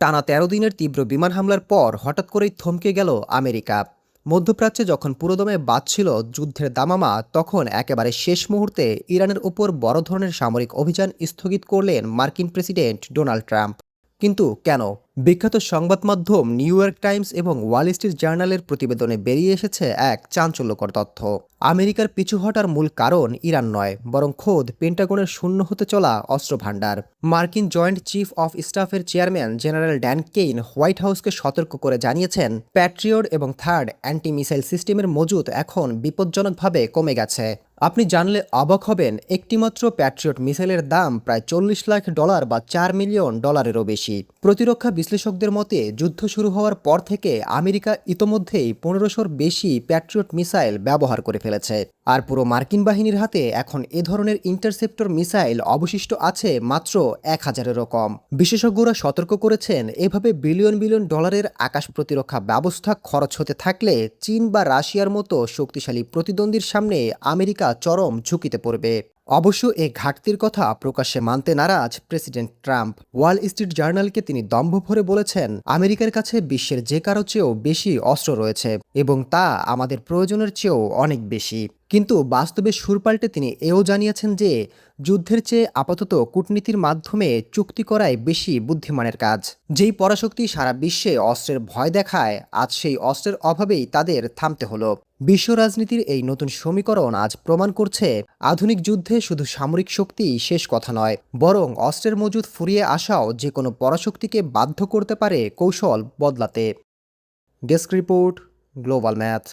টানা ১৩ দিনের তীব্র বিমান হামলার পর হঠাৎ করেই থমকে গেল আমেরিকা। মধ্যপ্রাচ্যে যখন পুরোদমে বাজছিল যুদ্ধের দামামা, তখন একেবারে শেষ মুহূর্তে ইরানের ওপর বড় ধরনের সামরিক অভিযান স্থগিত করলেন মার্কিন প্রেসিডেন্ট ডোনাল্ড ট্রাম্প। কিন্তু কেন? বিখ্যাত সংবাদ মাধ্যম নিউ ইয়র্ক টাইমস এবং ওয়াল স্ট্রিট জার্নালের প্রতিবেদনে বেরিয়ে এসেছে এক চাঞ্চল্যকর তথ্য। আমেরিকার পিছু হটার মূল কারণ ইরান নয়, বরং খোদ পেন্টাগনের শূন্য হতে চলা অস্ত্র ভাণ্ডার। মার্কিন জয়েন্ট চিফ অফ স্টাফের chairman general Dan Caine White হাউসকে সতর্ক করে জানিয়েছেন, প্যাট্রিয়ট এবং থার্ড অ্যান্টি মিসাইল সিস্টেমের মজুত এখন বিপজ্জনকভাবে কমে গেছে। আপনি জানলে অবাক হবেন, একটিমাত্র প্যাট্রিয়ট মিসাইলের দাম প্রায় $40 লাখ বা $4 মিলিয়নেরও বেশি। প্রতিরক্ষা বিশ্লেষকদের মতে, যুদ্ধ শুরু হওয়ার পর থেকে আমেরিকা ইতোমধ্যেই ১৫০০-র বেশি প্যাট্রিয়ট মিসাইল ব্যবহার করে ফেলেছে। আর পুরো মার্কিন বাহিনীর হাতে এখন এ ধরনের ইন্টারসেপ্টর মিসাইল অবশিষ্ট আছে মাত্র ১,০০০-এরও কম। বিশেষজ্ঞরা সতর্ক করেছেন, এভাবে বিলিয়ন বিলিয়ন ডলারের আকাশ প্রতিরক্ষা ব্যবস্থা খরচ হতে থাকলে চীন বা রাশিয়ার মতো শক্তিশালী প্রতিদ্বন্দ্বীর সামনে আমেরিকা চরম ঝুঁকিতে পড়বে। অবশ্য এ ঘাটতির কথা প্রকাশ্যে মানতে নারাজ প্রেসিডেন্ট ট্রাম্প। ওয়াল স্ট্রিট জার্নালকে তিনি দম্ভ ভরে বলেছেন, আমেরিকার কাছে বিশ্বের যে কারো চেয়েও বেশি অস্ত্র রয়েছে এবং তা আমাদের প্রয়োজনের চেয়েও অনেক বেশি। কিন্তু বাস্তবে সুর পাল্টে তিনি এও জানিয়েছেন যে যুদ্ধের চেয়ে আপাতত কূটনীতির মাধ্যমে চুক্তি করাই বেশি বুদ্ধিমানের কাজ। যেই পরাশক্তি সারা বিশ্বে অস্ত্রের ভয় দেখায়, আজ সেই অস্ত্রের অভাবেই তাদের থামতে হলো। বিশ্ব রাজনীতির এই নতুন সমীকরণ আজ প্রমাণ করছে, আধুনিক যুদ্ধে শুধু সামরিক শক্তিই শেষ কথা নয়, বরং অস্ত্রের মজুদ ফুরিয়ে আসাও যে কোনো পরাশক্তিকে বাধ্য করতে পারে কৌশল বদলাতে। Desk report, global math.